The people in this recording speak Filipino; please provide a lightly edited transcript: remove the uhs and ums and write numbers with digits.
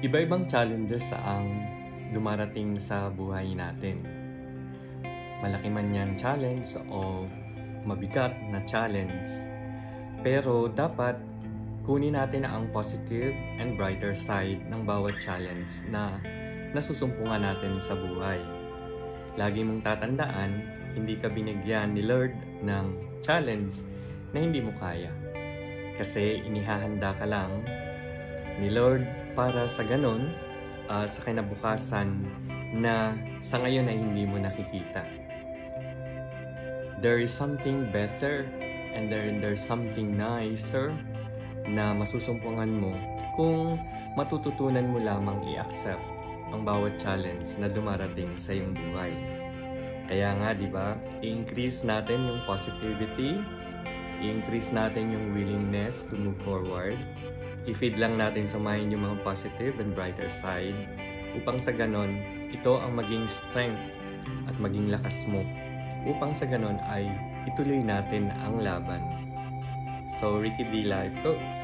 Iba-ibang challenges ang dumarating sa buhay natin. Malaki man yang challenge o mabigat na challenge. Pero dapat kunin natin ang positive and brighter side ng bawat challenge na nasusumpungan natin sa buhay. Lagi mong tatandaan, hindi ka binigyan ni Lord ng challenge na hindi mo kaya. Kasi inihahanda ka lang ni Lord para sa ganon, sa kinabukasan na sa ngayon ay hindi mo nakikita. There is something better and there's something nicer na masusumpungan mo kung matututunan mo lamang i-accept ang bawat challenge na dumarating sa iyong buhay. Kaya nga, di ba, i-increase natin yung positivity, i-increase natin yung willingness to move forward, i-feed lang natin sa mind yung mga positive and brighter side upang sa ganon, ito ang maging strength at maging lakas mo upang sa ganon ay ituloy natin ang laban. So, Ricky D. Life Coach.